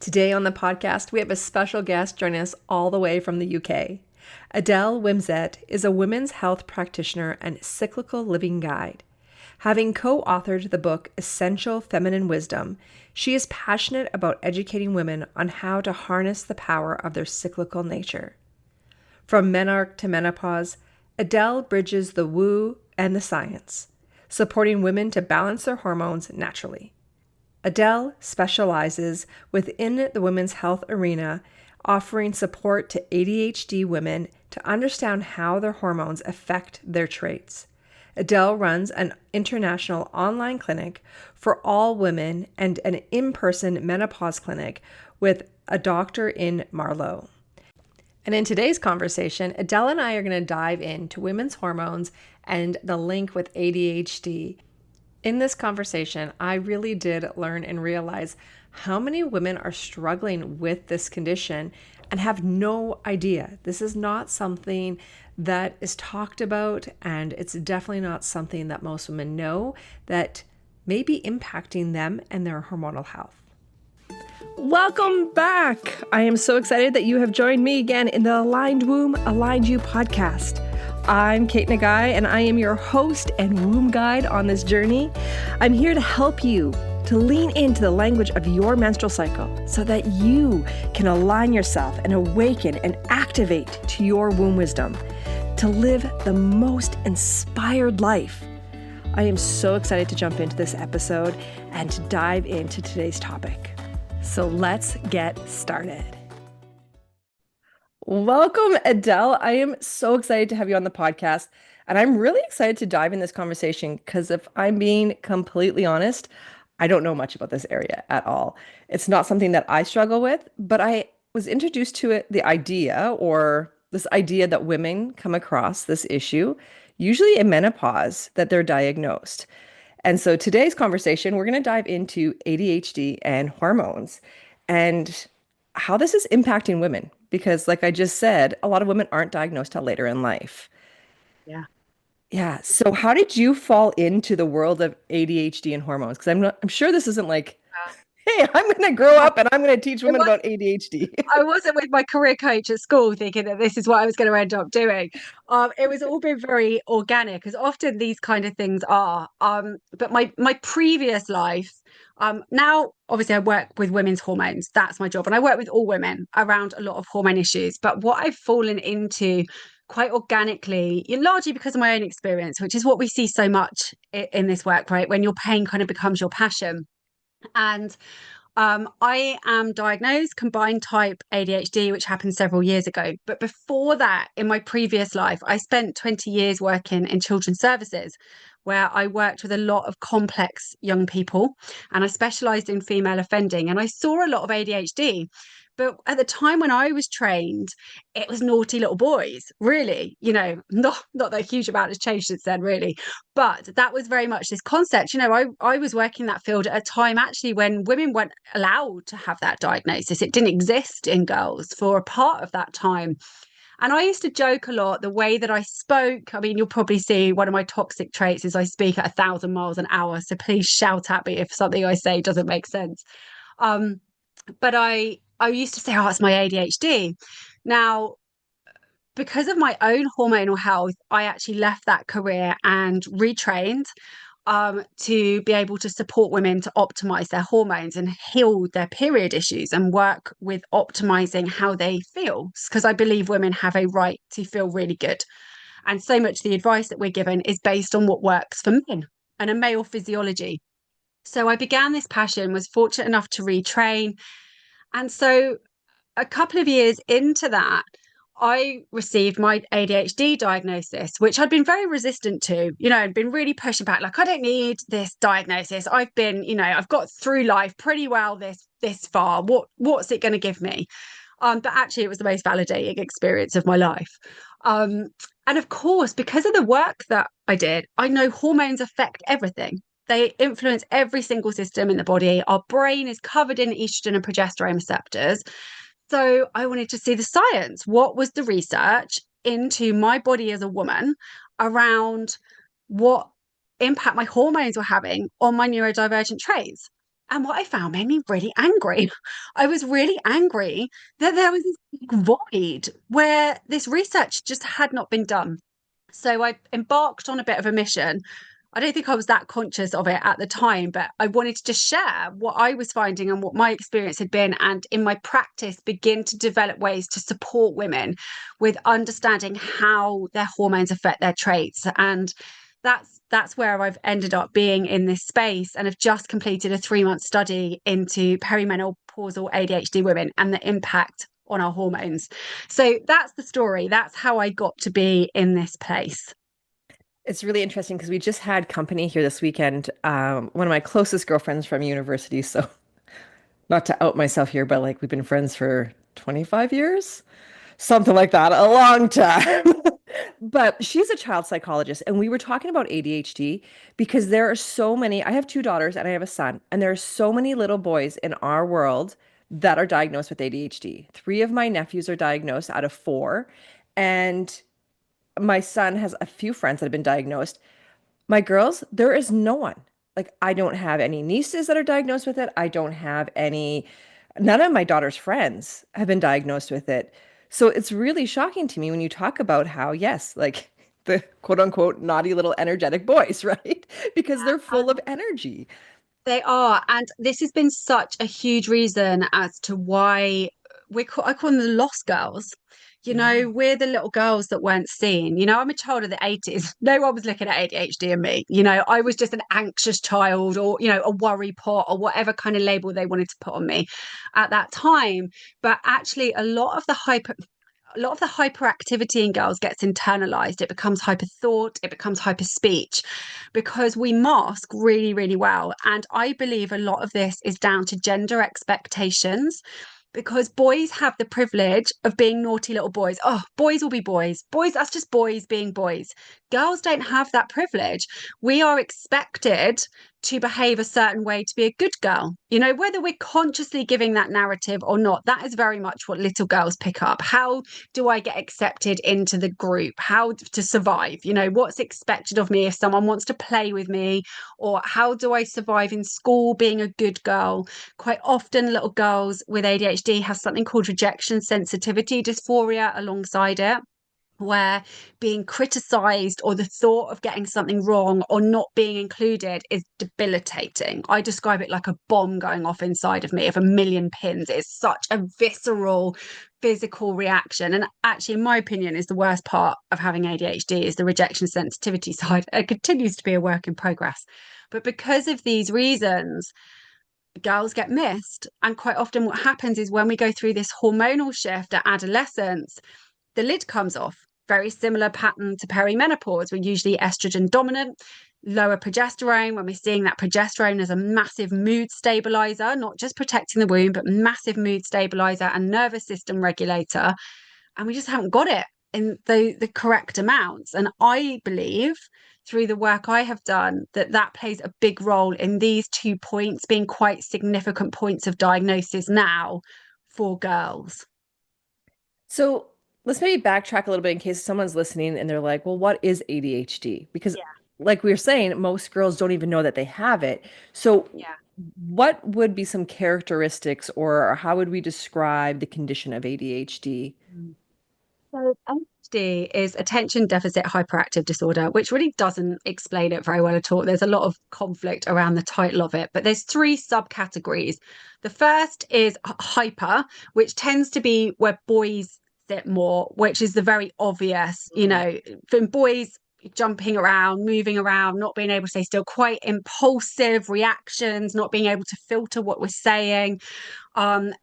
Today on the podcast, we have a special guest joining us all the way from the UK. Adele Wimsett is a women's health practitioner and cyclical living guide. Having co-authored the book Essential Feminine Wisdom, she is passionate about educating women on how to harness the power of their cyclical nature. From menarche to menopause, Adele bridges the woo and the science, supporting women to balance their hormones naturally. Adele specializes within the women's health arena, offering support to ADHD women to understand how their hormones affect their traits. Adele runs an international online clinic for all women and an in-person menopause clinic with a doctor in Marlow. And in today's conversation, Adele and I are going to dive into women's hormones and the link with ADHD. In this conversation, I really did learn and realize how many women are struggling with this condition and have no idea. This is not something that is talked about, and it's definitely not something that most women know that may be impacting them and their hormonal health. Welcome back. I am so excited that you have joined me again in the Aligned Womb, Aligned You podcast. I'm Kate Nagai, and I am your host and womb guide on this journey. I'm here to help you to lean into the language of your menstrual cycle so that you can align yourself and awaken and activate to your womb wisdom to live the most inspired life. I am so excited to jump into this episode and to dive into today's topic. So let's get started. Welcome, Adele. I am so excited to have you on the podcast. And I'm really excited to dive in this conversation because if I'm being completely honest, I don't know much about this area at all. It's not something that I struggle with, but I was introduced to it, the idea or this idea that women come across this issue, usually in menopause, that they're diagnosed. And so today's conversation, we're going to dive into ADHD and hormones and how this is impacting women. Because like I just said, a lot of women aren't diagnosed till later in life. Yeah. Yeah. So how did you fall into the world of ADHD and hormones? Because I'm sure this isn't like, hey, I'm going to grow up and I'm going to teach I women was about ADHD. I wasn't with my career coach at school thinking that this is what I was going to end up doing. It was all been very organic, as often these kind of things are. But my previous life, now obviously I work with women's hormones. That's my job, and I work with all women around a lot of hormone issues. But what I've fallen into quite organically, largely because of my own experience, which is what we see so much in this work, right? When your pain kind of becomes your passion. And I am diagnosed combined type ADHD, which happened several years ago. But before that, in my previous life, I spent 20 years working in children's services, where I worked with a lot of complex young people and I specialized in female offending. And I saw a lot of ADHD. But at the time when I was trained, it was naughty little boys, really, not that a huge amount has changed since then, really. But that was very much this concept. I was working that field at a time actually when women weren't allowed to have that diagnosis. It didn't exist in girls for a part of that time. And I used to joke a lot the way that I spoke. I mean, you'll probably see one of my toxic traits is I speak at 1,000 miles an hour. So please shout at me if something I say doesn't make sense. But I used to say, oh, it's my ADHD. Now, because of my own hormonal health, I actually left that career and retrained to be able to support women to optimize their hormones and heal their period issues and work with optimizing how they feel. Because I believe women have a right to feel really good. And so much the advice that we're given is based on what works for men and a male physiology. So I began this passion, was fortunate enough to retrain. And so a couple of years into that, I received my ADHD diagnosis, which I'd been very resistant to, I'd been really pushing back. Like, I don't need this diagnosis. I've got through life pretty well this far. What's it going to give me? But actually, it was the most validating experience of my life. And of course, because of the work that I did, I know hormones affect everything. They influence every single system in the body. Our brain is covered in estrogen and progesterone receptors. So I wanted to see the science. What was the research into my body as a woman around what impact my hormones were having on my neurodivergent traits? And what I found made me really angry. I was really angry that there was this void where this research just had not been done. So I embarked on a bit of a mission. I don't think I was that conscious of it at the time, but I wanted to just share what I was finding and what my experience had been. And in my practice, begin to develop ways to support women with understanding how their hormones affect their traits. And that's where I've ended up being in this space, and have just completed a 3-month study into perimenopausal ADHD women and the impact on our hormones. So that's the story. That's how I got to be in this place. It's really interesting because we just had company here this weekend. One of my closest girlfriends from university. So, not to out myself here, but like we've been friends for 25 years, something like that, a long time. But she's a child psychologist, and we were talking about ADHD because there are so many. I have two daughters and I have a son, and there are so many little boys in our world that are diagnosed with ADHD. Three of my nephews are diagnosed out of four, and my son has a few friends that have been diagnosed. My girls, there is no one. Like, I don't have any nieces that are diagnosed with it. I don't have any, none of my daughter's friends have been diagnosed with it. So it's really shocking to me when you talk about how, yes, like the quote unquote naughty little energetic boys, right? Because they're full of energy. They are. And this has been such a huge reason as to why I call them the lost girls. Yeah. We're the little girls that weren't seen. I'm a child of the 80s. No one was looking at ADHD in me. I was just an anxious child, or, a worry pot, or whatever kind of label they wanted to put on me at that time. But actually, a lot of the hyperactivity in girls gets internalized. It becomes hyper thought, it becomes hyper speech, because we mask really, really well. And I believe a lot of this is down to gender expectations, because boys have the privilege of being naughty little boys. Oh, boys will be boys. Boys, that's just boys being boys. Girls don't have that privilege. We are expected to behave a certain way to be a good girl. Whether we're consciously giving that narrative or not, that is very much what little girls pick up. How do I get accepted into the group? How to survive? What's expected of me if someone wants to play with me? Or how do I survive in school being a good girl? Quite often, little girls with ADHD have something called rejection sensitivity dysphoria alongside it, where being criticized or the thought of getting something wrong or not being included is debilitating. I describe it like a bomb going off inside of me of a million pins. It's such a visceral physical reaction, and actually, in my opinion, is the worst part of having ADHD is the rejection sensitivity side. It continues to be a work in progress, but because of these reasons, girls get missed. And quite often what happens is, when we go through this hormonal shift at adolescence, the lid comes off. Very similar pattern to perimenopause. We're usually estrogen dominant, lower progesterone, when we're seeing that progesterone as a massive mood stabilizer, not just protecting the womb, but massive mood stabilizer and nervous system regulator. And we just haven't got it in the correct amounts. And I believe, through the work I have done, that plays a big role in these 2 points being quite significant points of diagnosis now for girls. So let's maybe backtrack a little bit in case someone's listening and they're like, well, what is ADHD? Because, like we were saying, most girls don't even know that they have it. So, Yeah. what would be some characteristics, or how would we describe the condition of ADHD? So ADHD is attention deficit hyperactive disorder, which really doesn't explain it very well at all. There's a lot of conflict around the title of it, but there's 3 subcategories. The first is hyper, which tends to be where boys sit more, which is the very obvious, from boys jumping around, moving around, not being able to stay still, quite impulsive reactions, not being able to filter what we're saying, and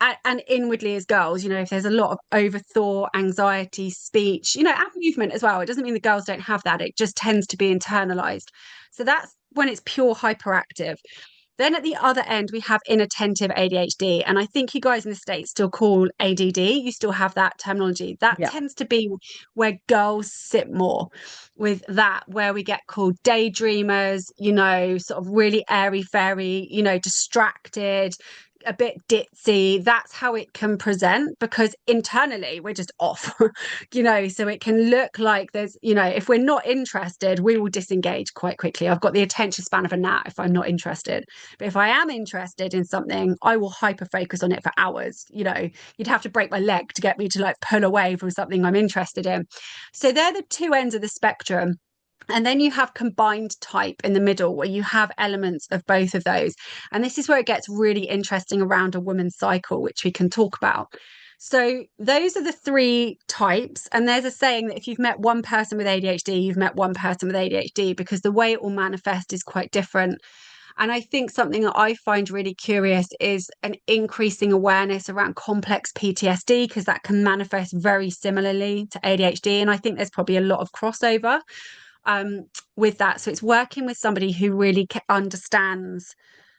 inwardly as girls, if there's a lot of overthought, anxiety, speech, and movement as well. It doesn't mean the girls don't have that, it just tends to be internalized. So that's when it's pure hyperactive. Then at the other end, we have inattentive ADHD. And I think you guys in the States still call ADD. You still have that terminology. That Yeah. tends to be where girls sit more with that, where we get called daydreamers, sort of really airy fairy, distracted, a bit ditzy, that's how it can present, because internally we're just off. So it can look like there's, if we're not interested, we will disengage quite quickly. I've got the attention span of a gnat if I'm not interested. But if I am interested in something, I will hyper focus on it for hours. You'd have to break my leg to get me to like pull away from something I'm interested in. So they're the two ends of the spectrum. And then you have combined type in the middle, where you have elements of both of those. And this is where it gets really interesting around a woman's cycle, which we can talk about. So those are the three types. And there's a saying that if you've met one person with ADHD, you've met one person with ADHD, because the way it will manifest is quite different. And I think something that I find really curious is an increasing awareness around complex PTSD, because that can manifest very similarly to ADHD. And I think there's probably a lot of crossover with that. So it's working with somebody who really understands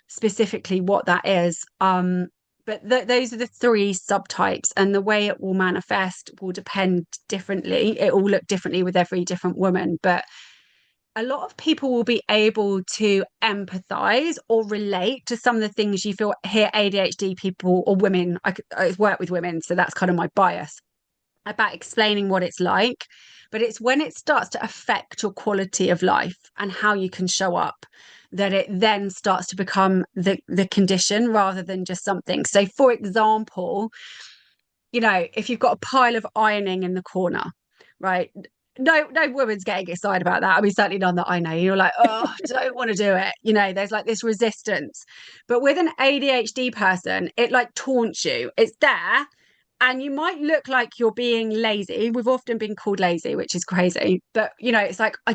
specifically what that is. But those are the three subtypes, and the way it will manifest will depend differently. It will look differently with every different woman, but a lot of people will be able to empathize or relate to some of the things you hear ADHD people or women. I work with women, so that's kind of my bias about explaining what it's like. But it's when it starts to affect your quality of life and how you can show up, that it then starts to become the condition rather than just something. So, for example, if you've got a pile of ironing in the corner, right? No woman's getting excited about that. I mean, certainly none that I know. You're like, oh, don't want to do it. There's like this resistance. But with an ADHD person, it like taunts you. It's there, and you might look like you're being lazy. We've often been called lazy, which is crazy. But, it's like, I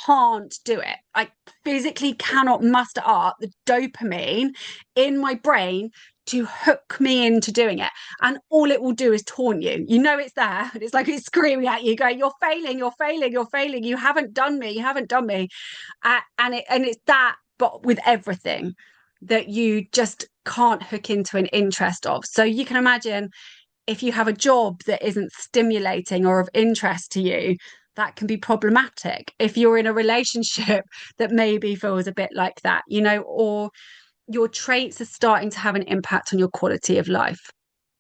can't do it. I physically cannot muster up the dopamine in my brain to hook me into doing it. And all it will do is taunt you. It's there. And it's like it's screaming at you, going, you're failing, you're failing, you're failing. You haven't done me. You haven't done me. And it's that, but with everything that you just can't hook into an interest of. So you can imagine, if you have a job that isn't stimulating or of interest to you, that can be problematic. If you're in a relationship that maybe feels a bit like that, or your traits are starting to have an impact on your quality of life.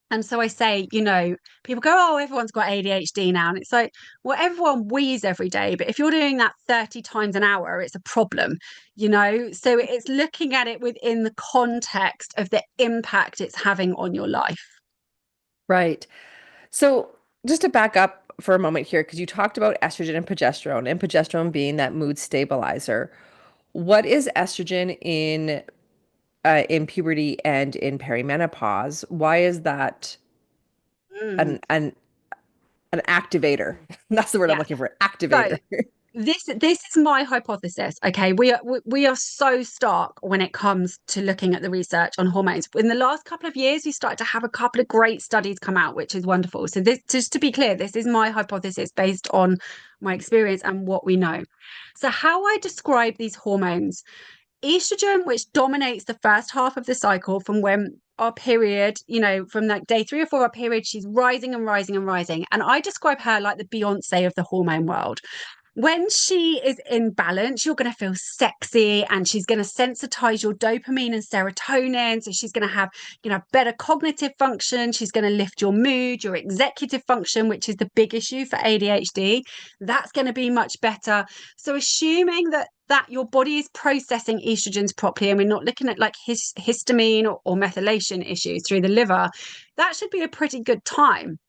And so I say, people go, oh, everyone's got ADHD now. And it's like, well, everyone wheezes every day. But if you're doing that 30 times an hour, it's a problem, So it's looking at it within the context of the impact it's having on your life. Right. So just to back up for a moment here, because you talked about estrogen and progesterone being that mood stabilizer. What is estrogen in puberty and in perimenopause? Why is that Mm. an activator? That's the word I'm Yeah. looking for, So activator. this is my hypothesis. Okay, we are so stark when it comes to looking at the research on hormones. In the last couple of years, we started to have a couple of great studies come out, which is wonderful. So this, just to be clear, this is my hypothesis based on my experience and what we know. So how I describe these hormones: estrogen, which dominates the first half of the cycle, from when our period, from like day 3 or 4 of our period, she's rising and rising and rising. And I describe her like the Beyonce of the hormone world. When she is in balance, you're going to feel sexy, and she's going to sensitize your dopamine and serotonin. So she's going to have, better cognitive function. She's going to lift your mood, your executive function, which is the big issue for ADHD. That's going to be much better. So assuming that your body is processing estrogens properly, and we're not looking at like histamine or methylation issues through the liver, that should be a pretty good time,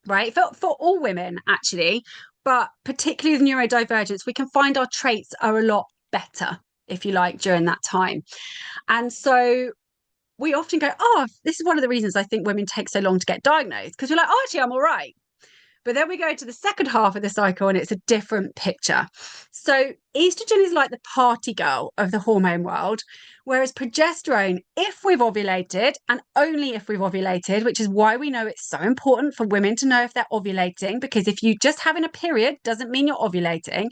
right? For all women, actually. But particularly with neurodivergence, we can find our traits are a lot better, if you like, during that time. And so we often go, oh, this is one of the reasons I think women take so long to get diagnosed, because we're like, oh, actually, I'm all right. But then we go to the second half of the cycle and it's a different picture. So estrogen is like the party girl of the hormone world, whereas progesterone, if we've ovulated, and only if we've ovulated, which is why we know it's so important for women to know if they're ovulating, because if you just having a period doesn't mean you're ovulating.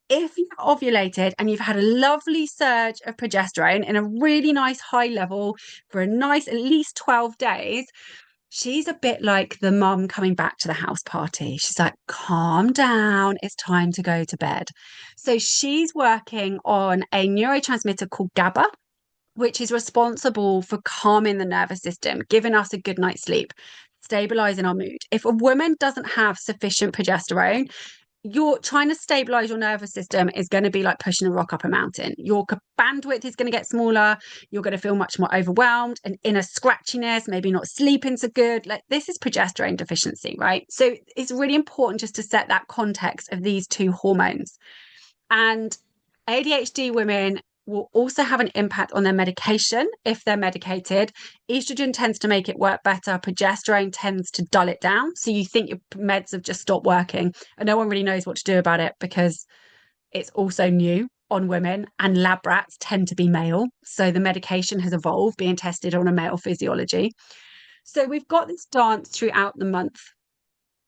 If you've ovulated and you've had a lovely surge of progesterone in a really nice high level for a nice at least 12 days, she's a bit like the mum coming back to the house party. She's like, calm down, it's time to go to bed. So she's working on a neurotransmitter called GABA, which is responsible for calming the nervous system, giving us a good night's sleep, stabilizing our mood. If a woman doesn't have sufficient progesterone, you're trying to stabilize your nervous system is going to be like pushing a rock up a mountain. Your bandwidth is going to get smaller. You're going to feel much more overwhelmed and inner scratchiness, maybe not sleeping so good. Like this is progesterone deficiency, right? So it's really important just to set that context of these two hormones. And ADHD women will also have an impact on their medication if they're medicated. Estrogen tends to make it work better. Progesterone tends to dull it down. So you think your meds have just stopped working, and no one really knows what to do about it because it's also new on women, and lab rats tend to be male. So the medication has evolved, being tested on a male physiology. So we've got this dance throughout the month.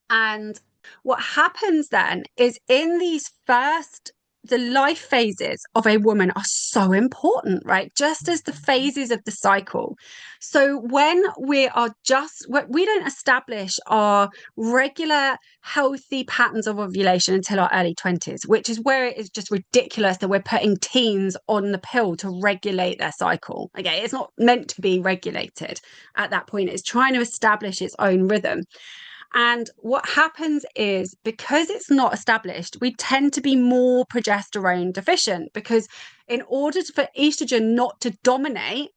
And what happens then is in these first, the life phases of a woman are so important, right? Just as the phases of the cycle. So when we don't establish our regular healthy patterns of ovulation until our early 20s, which is where it is just ridiculous that we're putting teens on the pill to regulate their cycle. Okay, it's not meant to be regulated at that point. It's trying to establish its own rhythm. And what happens is because it's not established, we tend to be more progesterone deficient because in order for estrogen not to dominate,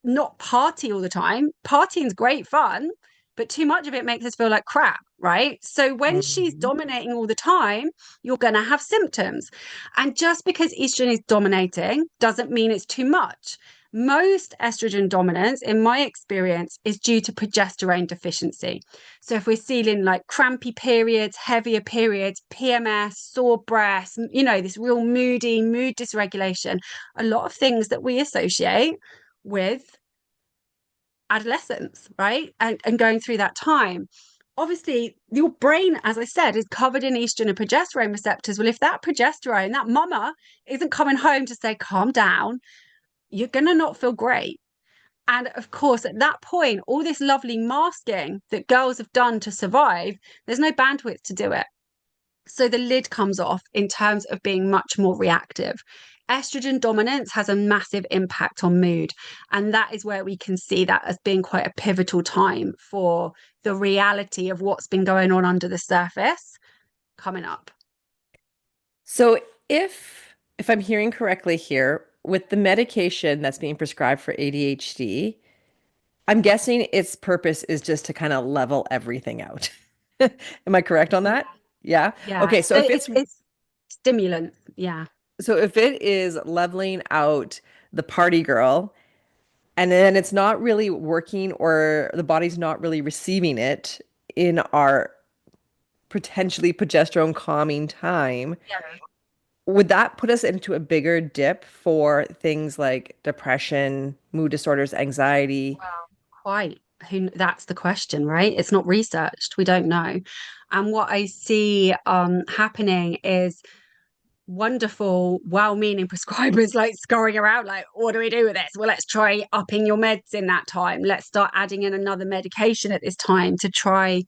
not party all the time, partying's great fun, but too much of it makes us feel like crap, right? So when she's Mhm. dominating all the time, you're going to have symptoms. And just because estrogen is dominating doesn't mean it's too much. Most estrogen dominance, in my experience, is due to progesterone deficiency. So if we're seeing like crampy periods, heavier periods, PMS, sore breasts, this real moody mood dysregulation, a lot of things that we associate with adolescence, right? And going through that time. Obviously, your brain, as I said, is covered in estrogen and progesterone receptors. Well, if that progesterone, that mama, isn't coming home to say, calm down, you're going to not feel great. And of course, at that point, all this lovely masking that girls have done to survive, there's no bandwidth to do it. So the lid comes off in terms of being much more reactive. Estrogen dominance has a massive impact on mood. And that is where we can see that as being quite a pivotal time for the reality of what's been going on under the surface coming up. So if I'm hearing correctly here, with the medication that's being prescribed for ADHD, I'm guessing its purpose is just to kind of level everything out. Am I correct on Yeah. that? Yeah. Yeah. Okay, so if It's stimulant. Yeah. it is leveling out the party girl, and then it's not really working or the body's not really receiving it in our potentially progesterone calming time, would that put us into a bigger dip for things like depression, mood disorders, anxiety? Well, quite. That's the question, right? It's not researched. We don't know. And what I see happening is wonderful, well-meaning prescribers like scurrying around, like, what do we do with this? Well, let's try upping your meds in that time. Let's start adding in another medication at this time to try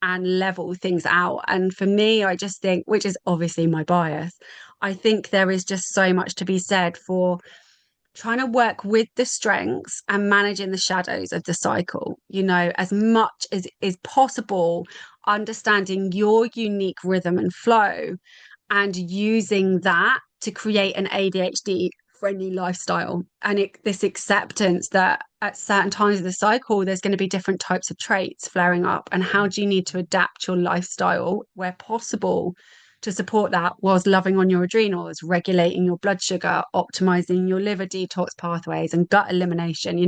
and level things out. And for me, I just think, which is obviously my bias, I think there is just so much to be said for trying to work with the strengths and managing the shadows of the cycle, as much as is possible, understanding your unique rhythm and flow and using that to create an ADHD friendly lifestyle. And this acceptance that at certain times of the cycle, there's going to be different types of traits flaring up. And how do you need to adapt your lifestyle where possible to support that, whilst loving on your adrenals, regulating your blood sugar, optimizing your liver detox pathways and gut elimination?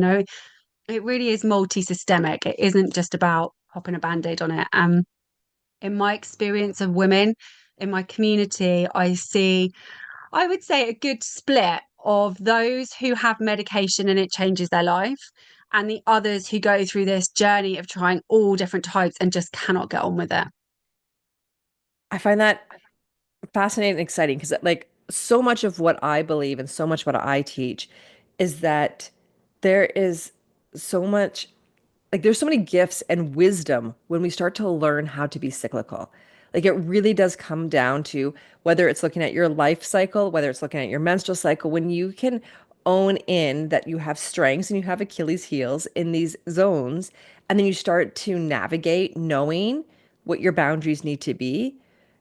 It really is multi-systemic. It isn't just about popping a band-aid on it. In my experience of women in my community, I would say, a good split of those who have medication and it changes their life, and the others who go through this journey of trying all different types and just cannot get on with it. I find that fascinating and exciting because like so much of what I believe and so much what I teach is that there is so much like there's so many gifts and wisdom when we start to learn how to be cyclical. Like it really does come down to whether it's looking at your life cycle, whether it's looking at your menstrual cycle, when you can own in that you have strengths and you have Achilles heels in these zones, and then you start to navigate knowing what your boundaries need to be,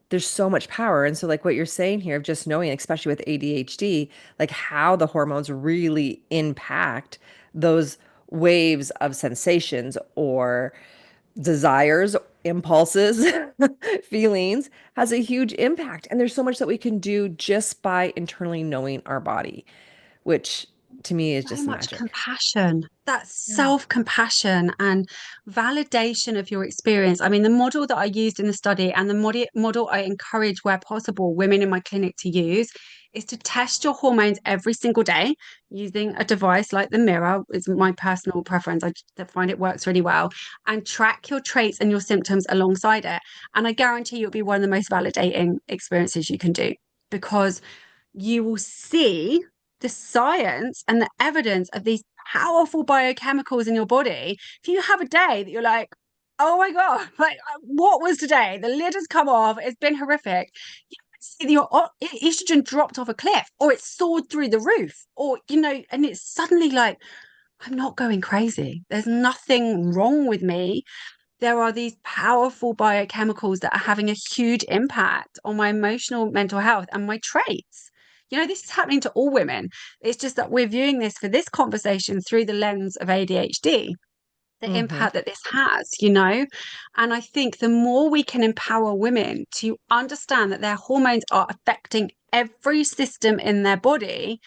there's so much power. And so, like what you're saying here, of just knowing, especially with ADHD, like how the hormones really impact those waves of sensations or desires, impulses, feelings, has a huge impact. And there's so much that we can do just by internally knowing our body, which to me is So just much magic. compassion, that Yeah. self-compassion and validation of your experience. I mean, the model that I used in the study and the model I encourage where possible women in my clinic to use is to test your hormones every single day using a device like the mirror, is my personal preference. I find it works really well, and track your traits and your symptoms alongside it. And I guarantee you'll be one of the most validating experiences you can do, because you will see the science and the evidence of these powerful biochemicals in your body. If you have a day that you're like, oh my God, like what was today? The lid has come off, it's been horrific. You see that your estrogen dropped off a cliff, or it soared through the roof, or, and it's suddenly like, I'm not going crazy. There's nothing wrong with me. There are these powerful biochemicals that are having a huge impact on my emotional mental health and my traits. This is happening to all women. It's just that we're viewing this for this conversation through the lens of ADHD, the Hmm. impact that this has. And I think the more we can empower women to understand that their hormones are affecting every system in their body,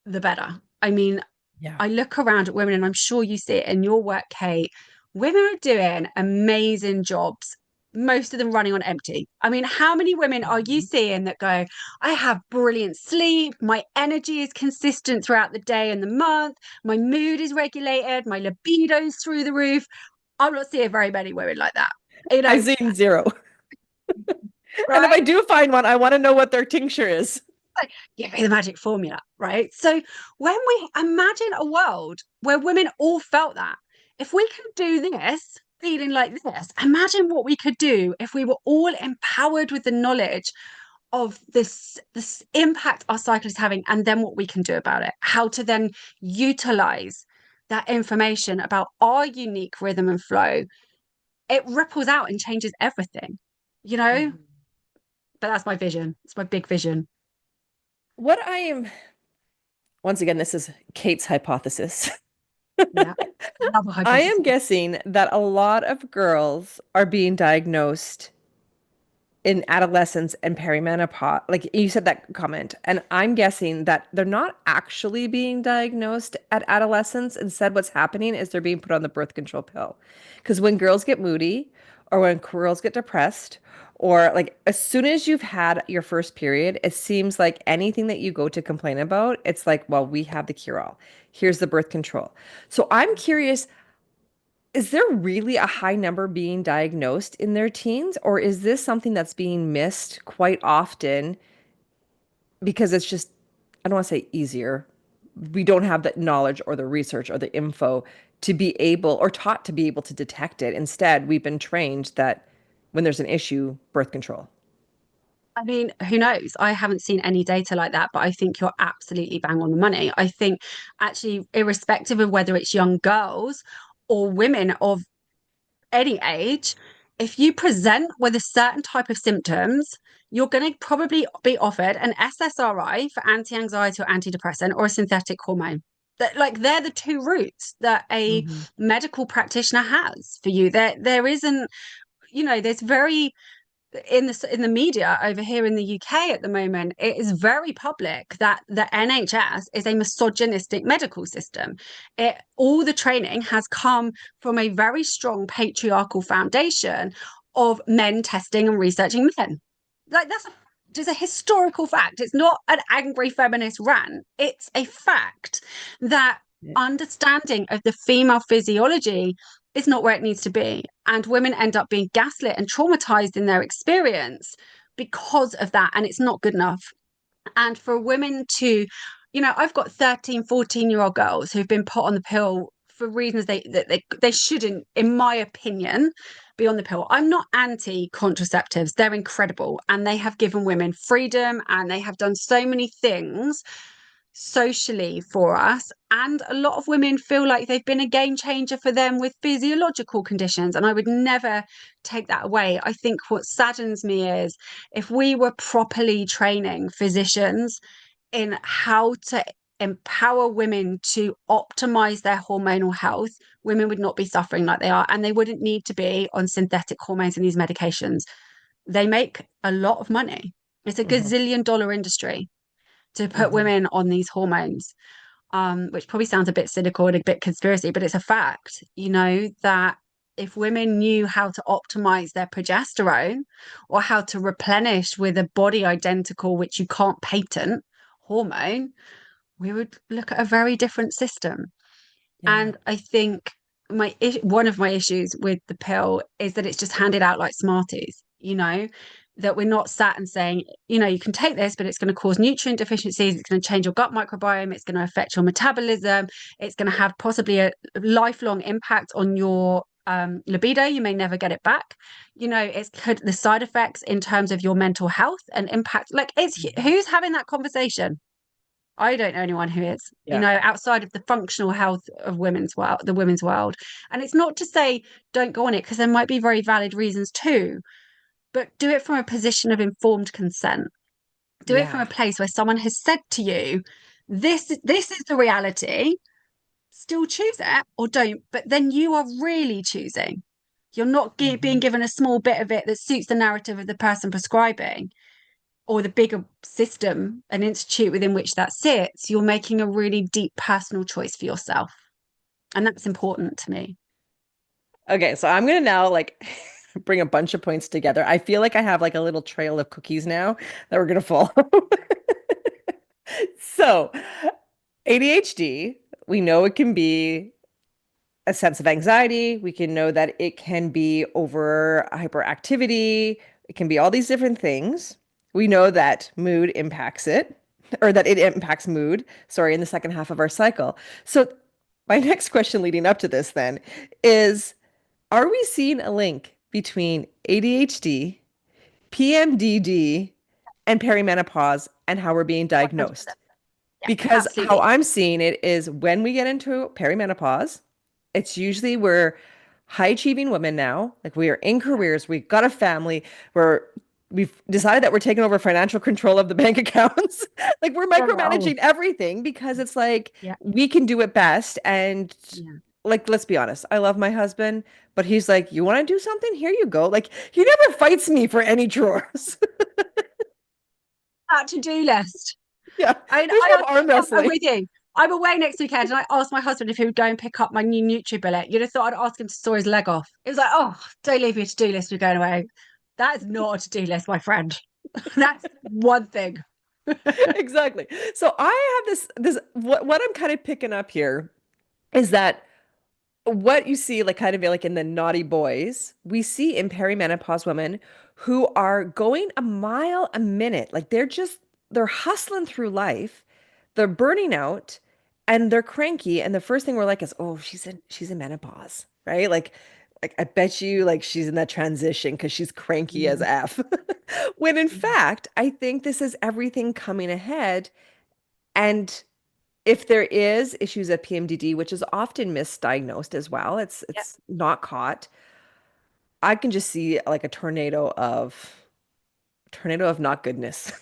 the better. I mean, Yeah. I look around at women, and I'm sure you see it in your work, Kate. Women are doing amazing jobs, most of them running on empty. I mean, how many women are you Mhm. seeing that go, I have brilliant sleep, my energy is consistent throughout the day and the month, my mood is regulated, my libido's through the roof? I'm not seeing very many women like that, you I've know, seen zero. And if I right? do find one, I want to know what their tincture is. Like, give me the magic formula, right? So when we imagine a world where women all felt that, if we can do this, feeling like this, imagine what we could do if we were all empowered with the knowledge of this impact our cycle is having, and then what we can do about it, how to then utilize that information about our unique rhythm and flow. It ripples out and changes everything, you know? Mhm. But that's my vision. It's my big vision. What I am, once again, this is Kate's hypothesis. Yeah. Love a I am hypothesis. guessing that a lot of girls are being diagnosed in adolescence and perimenopause. Like you said that comment, and I'm guessing that they're not actually being diagnosed at adolescence. Instead, what's happening is they're being put on the birth control pill. Because when girls get moody or when girls get depressed, or like as soon as you've had your first period, it seems like anything that you go to complain about, it's like, well, we have the cure all. Here's the birth control. So I'm curious, is there really a high number being diagnosed in their teens, or is this something that's being missed quite often because it's just, I don't want to say easier. We don't have the knowledge or the research or the info to be able or taught to be able to detect it. Instead, we've been trained that when there's an issue, birth control. I mean, who knows? I haven't seen any data like that, but I think you're absolutely bang on the money. I think actually, irrespective of whether it's young girls or women of any age, if you present with a certain type of symptoms, you're going to probably be offered an SSRI for anti-anxiety or antidepressant, or a synthetic hormone. That, like, they're the two routes that a Hmm. medical practitioner has for you. There isn't, there's very in the media over here in the UK at the moment, it is very public that the NHS is a misogynistic medical system. All the training has come from a very strong patriarchal foundation of men testing and researching men. Like, that's just a historical fact. It's not an angry feminist rant. It's a fact that Yeah. understanding of the female physiology is not where it needs to be. And women end up being gaslit and traumatized in their experience because of that. And it's not good enough. And for women to, I've got 13, 14-year-old girls who've been put on the pill for reasons they shouldn't, in my opinion, be on the pill. I'm not anti contraceptives. They're incredible. And they have given women freedom, and they have done so many things socially for us. And a lot of women feel like they've been a game changer for them with physiological conditions. And I would never take that away. I think what saddens me is if we were properly training physicians in how to empower women to optimize their hormonal health, women would not be suffering like they are, and they wouldn't need to be on synthetic hormones and these medications. They make a lot of money. It's a Hmm. gazillion-dollar industry to put Hmm. women on these hormones, which probably sounds a bit cynical and a bit conspiracy, but it's a fact, that if women knew how to optimize their progesterone or how to replenish with a body identical, which you can't patent, hormone, we would look at a very different system. Yeah. And I think one of my issues with the pill is that it's just handed out like Smarties, that we're not sat and saying, you can take this, but it's going to cause nutrient deficiencies, it's going to change your gut microbiome, it's going to affect your metabolism, it's going to have possibly a lifelong impact on your libido. You may never get it back. It's the side effects in terms of your mental health and impact. Like, it's Mhm. who's having that conversation? I don't know anyone who is, Yeah. outside of the functional health of the women's world. And it's not to say don't go on it, because there might be very valid reasons too, but do it from a position of informed consent. Do it from Yeah. a place where someone has said to you, this is the reality. Still choose it or don't, but then you are really choosing. You're not being Mhm. given a small bit of it that suits the narrative of the person prescribing or the bigger system and institute within which that sits. You're making a really deep personal choice for yourself. And that's important to me. Okay, so I'm gonna now like bring a bunch of points together. I feel like I have like a little trail of cookies now that we're gonna follow. So, ADHD, we know it can be a sense of anxiety. We can know that it can be over hyperactivity. It can be all these different things. We know that mood impacts it, or that it impacts mood, sorry, in the second half of our cycle. So, my next question leading up to this then is, are we seeing a link between ADHD, PMDD, and perimenopause and how we're being 100%. diagnosed? Yeah, Because how absolutely. I'm seeing it is when we get into perimenopause, it's usually we're high achieving women now. Like we are in careers, we've got a family, we've decided that we're taking over financial control of the bank accounts. Like we're Yeah. Oh, micromanaging everything because it's like yeah. we can do it best. And Yeah. like, let's be honest, I love my husband, but he's like, you want to do something? Here you go. Like he never fights me for any chores. That to-do list. Yeah, there's I no arm I'm wrestling. with you. I'm away next weekend and I asked my husband if he would go and pick up my new NutriBullet. You'd have thought I'd ask him to saw his leg off. It was like, oh, don't leave your to-do list, we're going away. That is not a to-do list, my friend. That's one thing. Exactly. So I have this what I'm kind of picking up here is that what you see like kind of like in the naughty boys, we see in perimenopause women who are going a mile a minute. Like they're hustling through life, they're burning out, and they're cranky. And the first thing we're like is, oh, she's in menopause, right? Like I bet you like she's in that transition because she's cranky as Yeah. F. When in Yeah. fact, I think this is everything coming ahead. And if there is issues at PMDD, which is often misdiagnosed as well, Yeah. it's not caught. I can just see like a tornado of not goodness.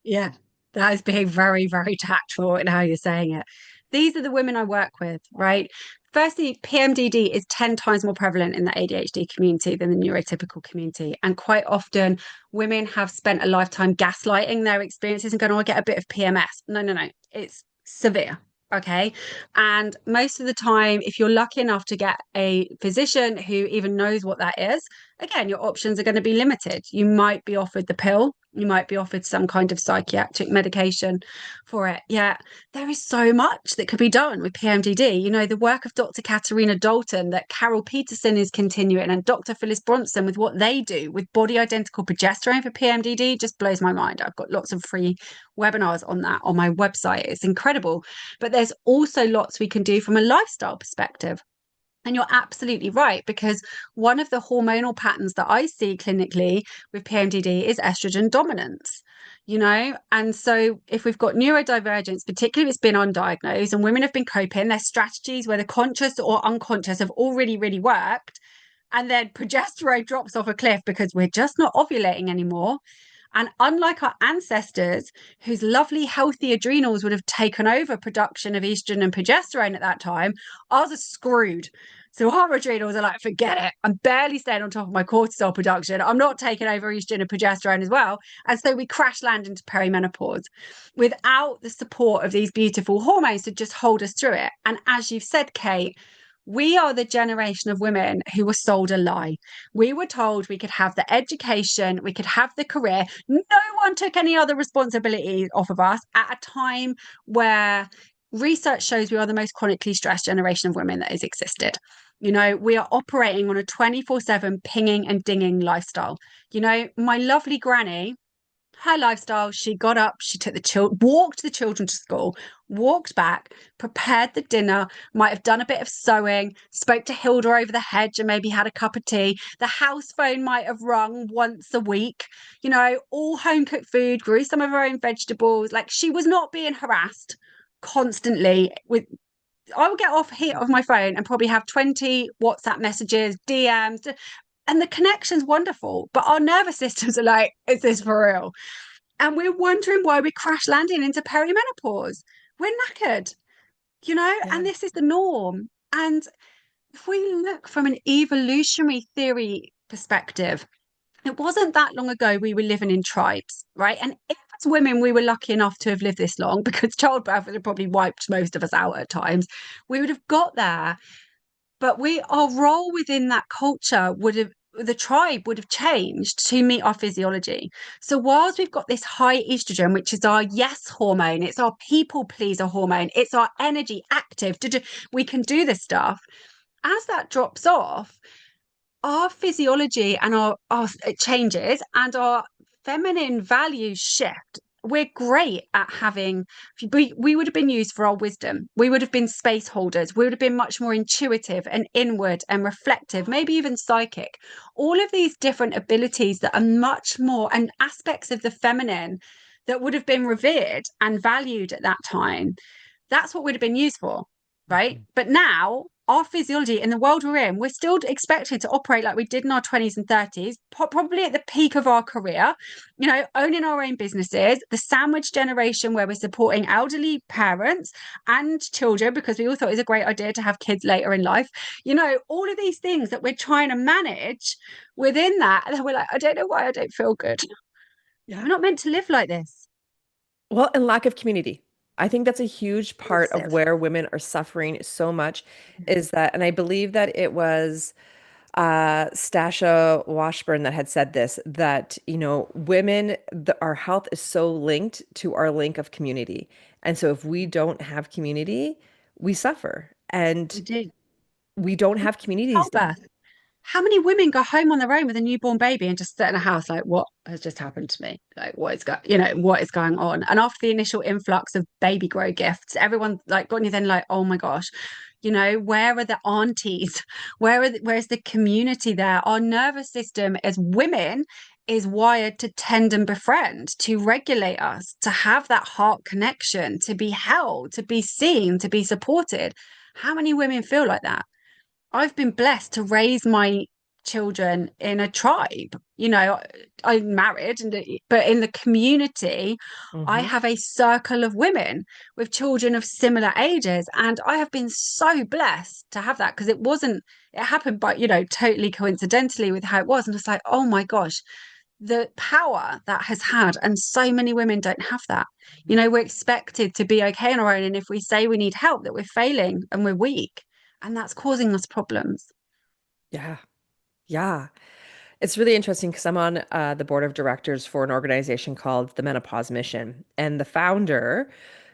Yeah, that is being very, very tactful in how you're saying it. These are the women I work with, right? Firstly, PMDD is 10 times more prevalent in the ADHD community than the neurotypical community. And quite often, women have spent a lifetime gaslighting their experiences and going, oh, I get a bit of PMS. No, no, no. It's severe. Okay. And most of the time, if you're lucky enough to get a physician who even knows what that is, again, your options are going to be limited. You might be offered the pill, you might be offered some kind of psychiatric medication for it. Yeah, there is so much that could be done with PMDD. The work of Dr. Katarina Dalton that Carol Peterson is continuing and Dr. Phyllis Bronson with what they do with body identical progesterone for PMDD just blows my mind. I've got lots of free webinars on that on my website. It's incredible. But there's also lots we can do from a lifestyle perspective. And you're absolutely right, because one of the hormonal patterns that I see clinically with PMDD is estrogen dominance. And so if we've got neurodivergence, particularly if it's been undiagnosed and women have been coping, their strategies, whether conscious or unconscious, have already really worked. And then progesterone drops off a cliff because we're just not ovulating anymore. And unlike our ancestors, whose lovely, healthy adrenals would have taken over production of estrogen and progesterone at that time, ours are screwed. So our adrenals are like, forget it. I'm barely staying on top of my cortisol production. I'm not taking over estrogen and progesterone as well. And so we crash land into perimenopause without the support of these beautiful hormones to just hold us through it. And as you've said, Kate, we are the generation of women who were sold a lie. We were told we could have the education, we could have the career. No one took any other responsibility off of us at a time where research shows we are the most chronically stressed generation of women that has existed. We are operating on a 24/7 pinging and dinging lifestyle. My lovely granny, her lifestyle, she got up, she took the walked the children to school, walked back, prepared the dinner, might have done a bit of sewing, spoke to Hilda over the hedge and maybe had a cup of tea. The house phone might have rung once a week, all home cooked food, grew some of her own vegetables. Like, she was not being harassed constantly with, I would get off here of my phone and probably have 20 WhatsApp messages, DMs, and the connection's wonderful, but our nervous systems are like, is this for real? And we're wondering why we crash landing into perimenopause. We're knackered, Yeah. and this is the norm. And if we look from an evolutionary theory perspective, it wasn't that long ago we were living in tribes, right? And if as women we were lucky enough to have lived this long, because childbirth would have probably wiped most of us out at times, we would have got there. But our role within that culture would have, the tribe would have changed to meet our physiology. So whilst we've got this high estrogen, which is our yes hormone, it's our people pleaser hormone, it's our energy active, we can do this stuff. As that drops off, our physiology and our it changes, and our feminine values shift. We're great at having, we would have been used for our wisdom. We would have been space holders. We would have been much more intuitive and inward and reflective, maybe even psychic. All of these different abilities that are much more, and aspects of the feminine that would have been revered and valued at that time. That's what we'd have been used for, right? But now our physiology in the world we're in, we're still expected to operate like we did in our 20s and 30s, probably at the peak of our career, owning our own businesses, the sandwich generation where we're supporting elderly parents and children because we all thought it was a great idea to have kids later in life. All of these things that we're trying to manage within that. And then we're like, I don't know why I don't feel good. Yeah. We're not meant to live like this. Well, and lack of community. I think that's a huge part of Massive. where women are suffering so much is that, and I believe that it was Stasha Washburn that had said this, that, women, our health is so linked to our link of community. And so if we don't have community, we suffer. And We do. we don't have community these days. Childbirth. How many women go home on their own with a newborn baby and just sit in a house like, what has just happened to me? Like, what is going on? And after the initial influx of baby grow gifts, everyone like got then like, oh my gosh, where are the aunties? Where's the community there? Our nervous system as women is wired to tend and befriend, to regulate us, to have that heart connection, to be held, to be seen, to be supported. How many women feel like that? I've been blessed to raise my children in a tribe. I'm married, but in the community, I Hmm. have a circle of women with children of similar ages. And I have been so blessed to have that because it happened by, totally coincidentally with how it was. And it's like, oh my gosh, the power that has had. And so many women don't have that. We're expected to be okay on our own. And if we say we need help, that we're failing and we're weak. And that's causing us problems. Yeah. Yeah. It's really interesting because I'm on the board of directors for an organization called the Menopause Mission. And the founder,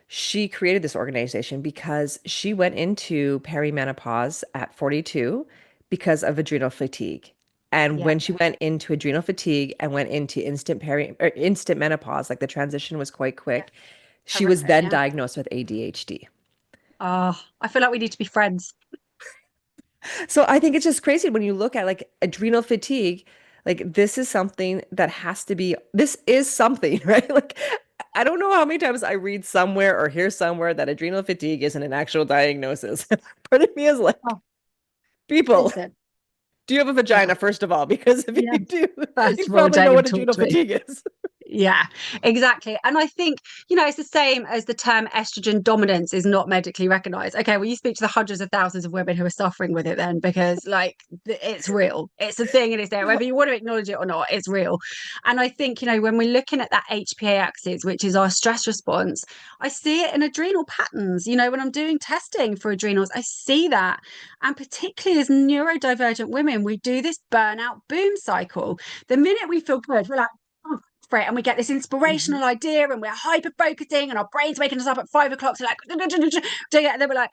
she created this organization because she went into perimenopause at 42 because of adrenal fatigue. And Yeah, when she went into adrenal fatigue and went into instant menopause, like the transition was quite yeah, quick, she was horrific. then Yeah. diagnosed with ADHD. Oh, I feel like we need to be friends. So I think it's just crazy when you look at like adrenal fatigue. Like this is something that has to be, this is something, right? Like I don't know how many times I read somewhere or hear somewhere that adrenal fatigue isn't an actual diagnosis. Part of me is like, Oh, people, listen. do you have a Yeah. vagina, first of all? Because if Yeah. you do, First you of all, probably know David, what talk adrenal to me. fatigue is. Yeah, exactly. And I think, it's the same as the term estrogen dominance is not medically recognized. Okay, well, you speak to the hundreds of thousands of women who are suffering with it then, because like it's real. It's a thing and it's there. Whether you want to acknowledge it or not, it's real. And I think, when we're looking at that HPA axis, which is our stress response, I see it in adrenal patterns. When I'm doing testing for adrenals, I see that. And particularly as neurodivergent women, we do this burnout boom cycle. The minute we feel good, we're like, oh, great, and we get this Mhm. inspirational idea and we're hyper focusing and our brain's waking us up at 5 o'clock, so like doing it, and then we're like,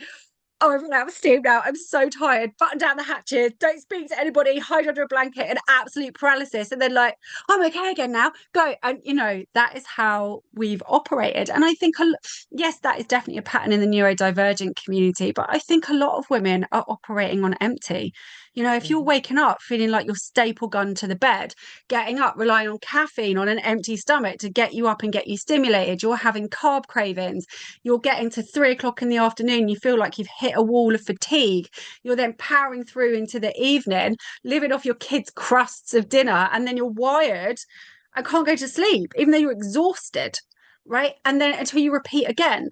oh, I've run out of steam now, I'm so tired, button down the hatches, don't speak to anybody, hide under a blanket, and absolute paralysis, and then like, I'm okay again now, go. And that is how we've operated. And I think yes, that is definitely a pattern in the neurodivergent community, but I think a lot of women are operating on empty. If you're Mhm. waking up feeling like you're staple gunned to the bed, getting up relying on caffeine on an empty stomach to get you up and get you stimulated, you're having carb cravings, you're getting to 3 o'clock in the afternoon, you feel like you've hit a wall of fatigue, you're then powering through into the evening, living off your kids' crusts of dinner, and then you're wired and can't go to sleep even though you're exhausted, right? And then until you repeat again,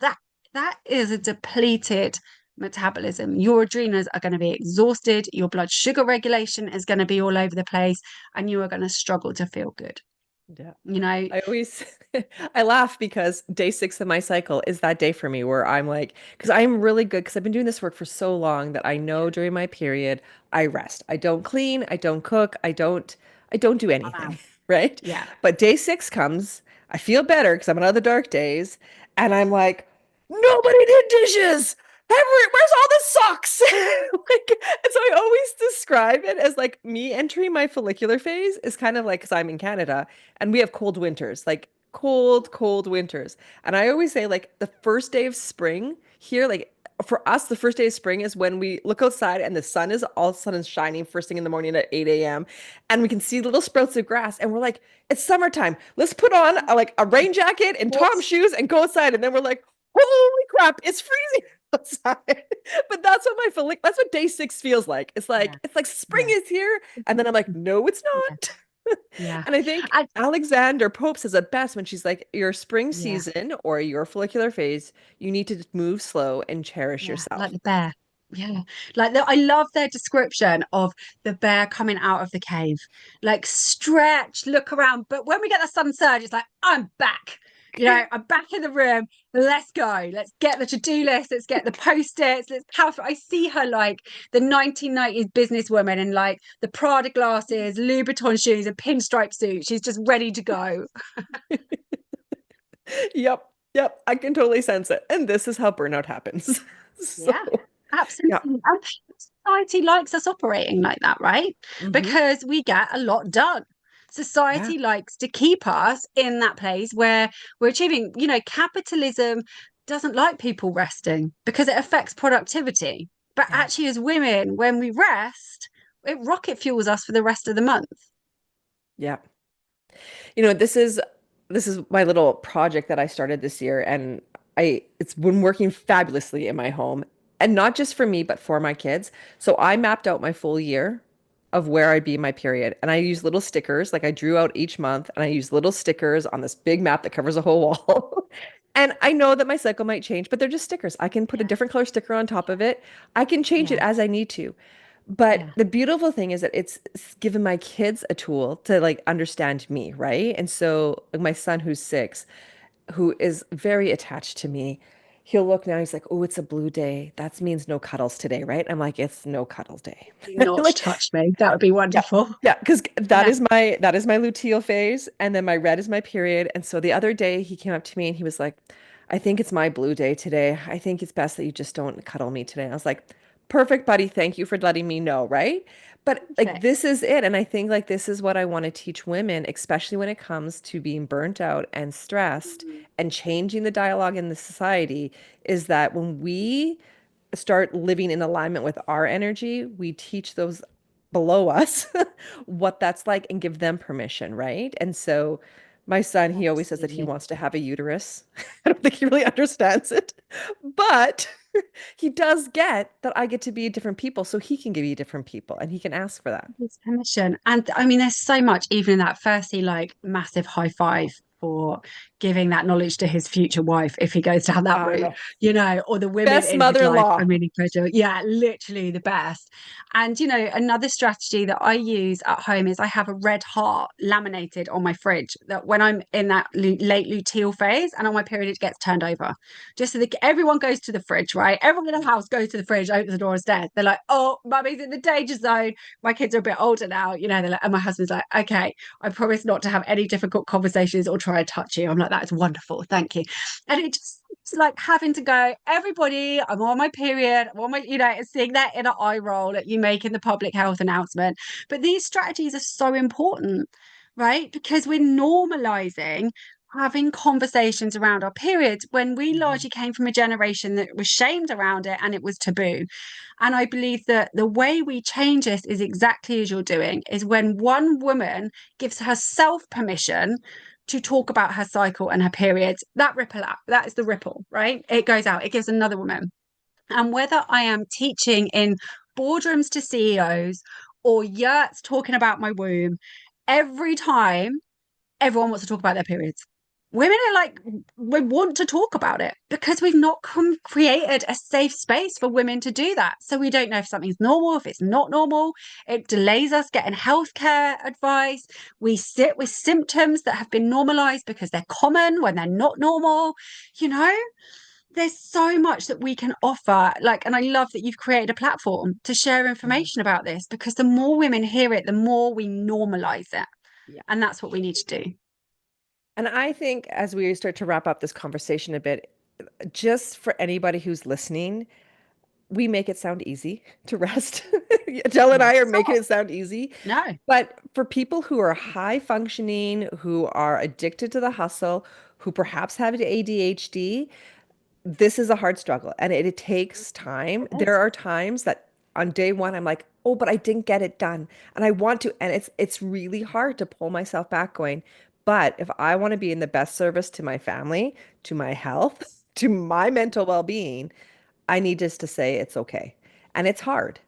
that is a depleted metabolism. Your adrenals are going to be exhausted, your blood sugar regulation is going to be all over the place, and you are going to struggle to feel good. Yeah. You know, I always I laugh because day 6 of my cycle is that day for me where I'm like, because I'm really good because I've been doing this work for so long that I know during my period I rest. I don't clean, I don't cook, I don't do anything, wow. right? Yeah. But day 6 comes, I feel better because I'm on other dark days, and I'm like, nobody did dishes. Where's all the socks? Like, and so I always describe it as like me entering my follicular phase is kind of like, because I'm in Canada and we have cold winters, like cold, cold winters. And I always say, like, the first day of spring here, like for us, the first day of spring is when we look outside and the sun is all of a sudden shining first thing in the morning at 8 a.m. And we can see little sprouts of grass. And we're like, it's summertime. Let's put on like a rain jacket and What? Tom's shoes and go outside. And then we're like, holy crap, it's freezing outside. But that's what that's what day 6 feels like. Yeah. It's like spring Yeah. is here. And then I'm like, no, it's Yeah. not. Yeah. And I think I, Alexander Pope says it best when she's like, your spring yeah. season or your follicular phase, you need to move slow and cherish Yeah. Like yourself. the bear. Yeah. I love their description of the bear coming out of the cave. Like stretch, look around. But when we get the sudden surge, it's like, I'm back. I'm back in the room. Let's go. Let's get the to-do list. Let's get the post-its. Let's power through. I see her like the 1990s businesswoman in like the Prada glasses, Louboutin shoes, a pinstripe suit. She's just ready to go. Yep. Yep. I can totally sense it. And this is how burnout happens. So, Yeah, yeah. absolutely. And society likes us operating like that, right? Hmm. Because we get a lot done. Yeah. Society likes to keep us in that place where we're achieving, capitalism doesn't like people resting because it affects productivity. But Yeah. actually, as women, when we rest, it rocket fuels us for the rest of the month. Yeah. This is my little project that I started this year, and it's been working fabulously in my home, and not just for me, but for my kids. So I mapped out my full year of where I'd be in my period, and I use little stickers, like I drew out each month, and I use little stickers on this big map that covers a whole wall. And I know that my cycle might change, but they're just stickers. I can put a Yeah, different color sticker on top of it. I can change it yeah, as I need to. But yeah. the beautiful thing is that it's given my kids a tool to like understand me, right? And so like my son who's 6, who is very attached to me, he'll look now, he's like, oh, it's a blue day. That means no cuddles today, right? I'm like, it's no cuddles day. Do not Like, touch me. That would be yeah. wonderful. Yeah, because Yeah. that is my luteal phase, and then my red is my period. And so the other day he came up to me and he was like, I think it's my blue day today. I think it's best that you just don't cuddle me today. I was like, perfect, buddy. Thank you for letting me know, right? But like Perfect. this is it. And I think like this is what I want to teach women, especially when it comes to being burnt out and stressed Mm. and changing the dialogue in the society, is that when we start living in alignment with our energy, we teach those below us what that's like and give them permission, right? And so my son, he always says that he Absolutely. wants to have a uterus. I don't think he really understands it, but he does get that I get to be different people, so he can give you different people and he can ask for that. His permission. And I mean, there's so much, even in that, firstly, like massive high five for giving that knowledge to his future wife if he goes down that I route, know. or the women Best in his life. I mother-in-law. mean, incredible. Yeah, literally the best. And, another strategy that I use at home is I have a red heart laminated on my fridge that when I'm in that late luteal phase and on my period, it gets turned over. Just so that everyone goes to the fridge, right? Everyone in the house goes to the fridge, opens the door, and stares. They're like, oh, mummy's in the danger zone. My kids are a bit older now, they're like, and my husband's like, okay, I promise not to have any difficult conversations or try and touch you. I'm like, that's wonderful, thank you. And it's like having to go, everybody, I'm on my period, I'm on my, and seeing that inner eye roll that you make in the public health announcement. But these strategies are so important, right? Because we're normalizing having conversations around our periods when we Mhm. largely came from a generation that was shamed around it and it was taboo. And I believe that the way we change this is exactly as you're doing, is when one woman gives herself permission to talk about her cycle and her periods, that ripple out, that is the ripple, right? It goes out, it gives another woman. And whether I am teaching in boardrooms to CEOs or yurts talking about my womb, every time everyone wants to talk about their periods. Women are like, we want to talk about it because we've not created a safe space for women to do that. So we don't know if something's normal, if it's not normal. It delays us getting healthcare advice. We sit with symptoms that have been normalized because they're common when they're not normal. You know, there's so much that we can offer. Like, and I love that you've created a platform to share Mhm. information about this because the more women hear it, the more we normalize it. Yeah. And that's what we need to do. And I think as we start to wrap up this conversation a bit, just for anybody who's listening, we make it sound easy to rest. Adele and No, I are it's making not. it sound easy. No. But for people who are high functioning, who are addicted to the hustle, who perhaps have ADHD, this is a hard struggle and it takes time. It There is. are times that on day one I'm like, oh, but I didn't get it done. And I want to, and it's really hard to pull myself back going, but if I want to be in the best service to my family, to my health, to my mental well-being, I need just to say it's okay. And it's hard.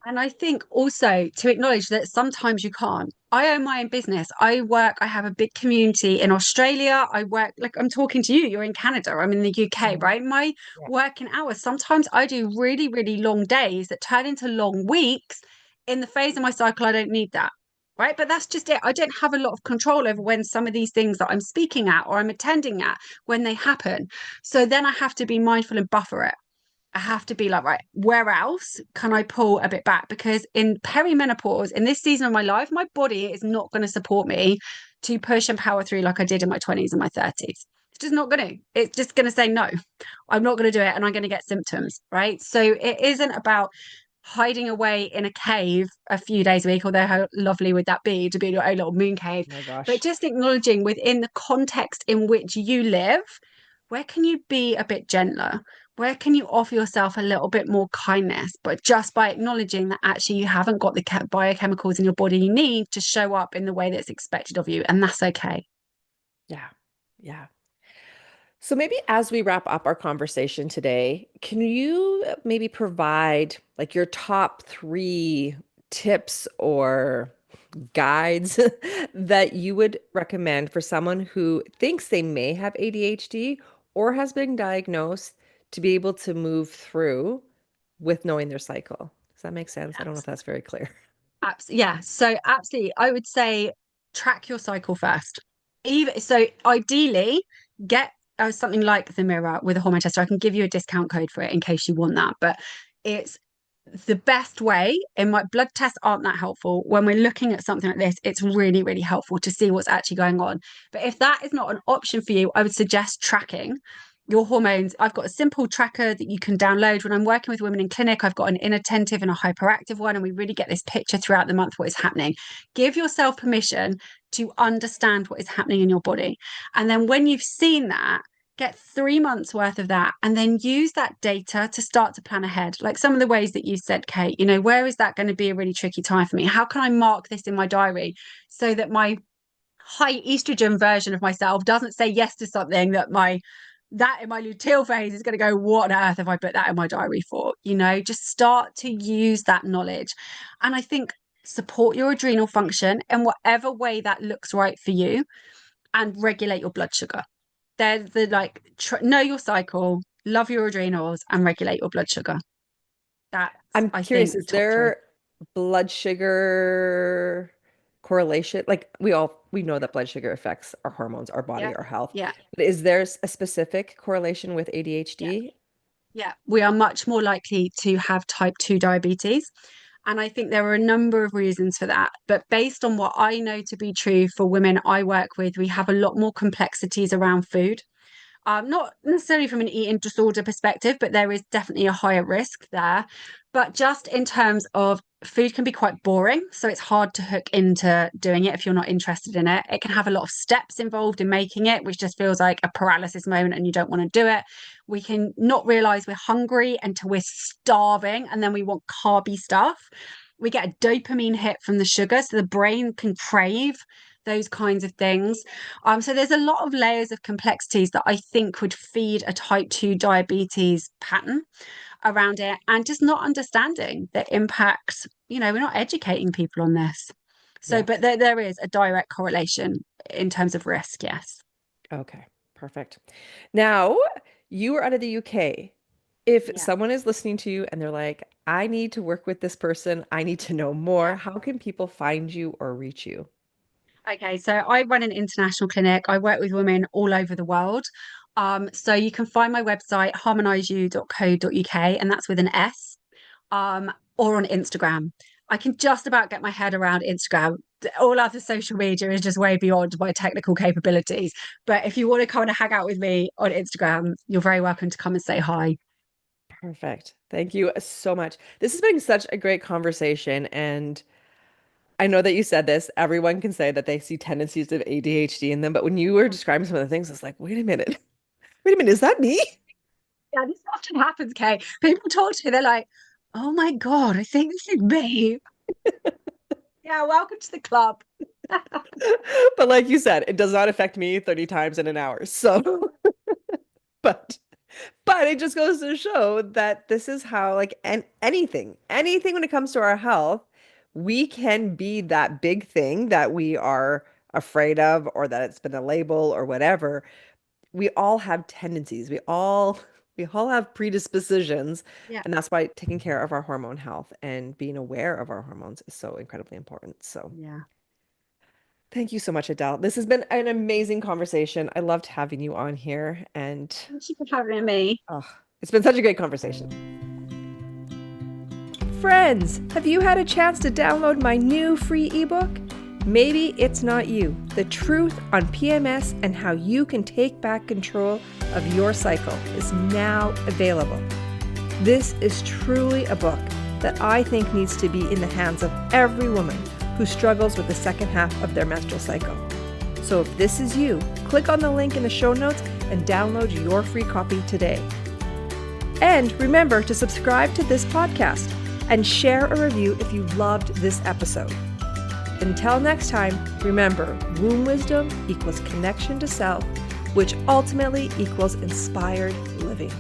And I think also to acknowledge that sometimes you can't. I own my own business. I have a big community in Australia. I work, like I'm talking to you, you're in Canada, I'm in the UK, Mhm. right? My Yeah. working hours, sometimes I do really, really long days that turn into long weeks in the phase of my cycle. I don't need that. Right. But that's just it. I don't have a lot of control over when some of these things that I'm speaking at or I'm attending at when they happen. So then I have to be mindful and buffer it. I have to be like, right, where else can I pull a bit back? Because in perimenopause, in this season of my life, my body is not going to support me to push and power through like I did in my 20s and my 30s. It's just not going to. It's just going to say, no, I'm not going to do it. And I'm going to get symptoms. Right. So it isn't about hiding away in a cave a few days a week, although how lovely would that be to be in your own little moon cave? Oh my But gosh. just acknowledging within the context in which you live, where can you be a bit gentler? Where can you offer yourself a little bit more kindness, but just by acknowledging that actually you haven't got the biochemicals in your body you need to show up in the way that's expected of you, and that's okay. Yeah. Yeah. So maybe as we wrap up our conversation today, can you maybe provide like your top three tips or guides that you would recommend for someone who thinks they may have ADHD or has been diagnosed to be able to move through with knowing their cycle? Does that make sense? I don't know if that's very clear. Yeah, so absolutely. I would say track your cycle first. Even so, ideally, get something like the mirror with a hormone tester. I can give you a discount code for it in case you want that. But it's the best way. In my blood tests aren't that helpful. When we're looking at something like this, it's really, really helpful to see what's actually going on. But if that is not an option for you, I would suggest tracking your hormones. I've got a simple tracker that you can download. When I'm working with women in clinic, I've got an inattentive and a hyperactive one, and we really get this picture throughout the month what is happening. Give yourself permission to understand what is happening in your body. And then when you've seen that, get 3 months worth of that, and then use that data to start to plan ahead. Like some of the ways that you said, Kate, where is that going to be a really tricky time for me? How can I mark this in my diary so that my high estrogen version of myself doesn't say yes to something that in my luteal phase is going to go, what on earth have I put that in my diary for? Just start to use that knowledge. And I think support your adrenal function in whatever way that looks right for you, and regulate your blood sugar. They're know your cycle, love your adrenals, and regulate your blood sugar. That's, I'm I curious, think, is top three. there blood sugar correlation? Like we know that blood sugar affects our hormones, our Yeah. body, our health. Yeah. But is there a specific correlation with Yeah. ADHD? Yeah. We are much more likely to have type 2 diabetes. And I think there are a number of reasons for that. But based on what I know to be true for women I work with, we have a lot more complexities around food. Not necessarily from an eating disorder perspective, but there is definitely a higher risk there. But just in terms of food can be quite boring. So it's hard to hook into doing it if you're not interested in it. It can have a lot of steps involved in making it, which just feels like a paralysis moment and you don't want to do it. We can not realize we're hungry until we're starving and then we want carby stuff. We get a dopamine hit from the sugar, so the brain can crave those kinds of things. So there's a lot of layers of complexities that I think would feed a type 2 diabetes pattern around it, and just not understanding the impacts. We're not educating people on this. So, Yeah. but there is a direct correlation in terms of risk, yes. Okay, perfect. Now, you are out of the UK. If Yeah. someone is listening to you and they're like, I need to work with this person, I need to know more, Yeah. how can people find you or reach you? Okay, so I run an international clinic. I work with women all over the world. So you can find my website, harmonizeyou.co.uk, and that's with an S, or on Instagram. I can just about get my head around Instagram. All other social media is just way beyond my technical capabilities. But if you want to kind of hang out with me on Instagram, you're very welcome to come and say hi. Perfect. Thank you so much. This has been such a great conversation. And I know that you said this, everyone can say that they see tendencies of ADHD in them. But when you were describing some of the things, it's like, wait a minute. Wait a minute, is that me? Yeah, this often happens, Kay. People talk to me, they're like, oh my God, I think this is me. Yeah, welcome to the club. But like you said, it does not affect me 30 times in an hour. So, but it just goes to show that this is how like anything when it comes to our health, we can be that big thing that we are afraid of or that it's been a label or whatever. We all have tendencies. We all have predispositions, Yeah. and that's why taking care of our hormone health and being aware of our hormones is so incredibly important. So, Yeah. thank you so much, Adele. This has been an amazing conversation. I loved having you on here, and Thank you for having me. oh, it's been such a great conversation. Friends, have you had a chance to download my new free ebook? Maybe it's not you. The Truth on PMS and How You Can Take Back Control of Your Cycle is now available. This is truly a book that I think needs to be in the hands of every woman who struggles with the second half of their menstrual cycle. So if this is you, click on the link in the show notes and download your free copy today. And remember to subscribe to this podcast and share a review if you loved this episode. Until next time, remember, womb wisdom equals connection to self, which ultimately equals inspired living.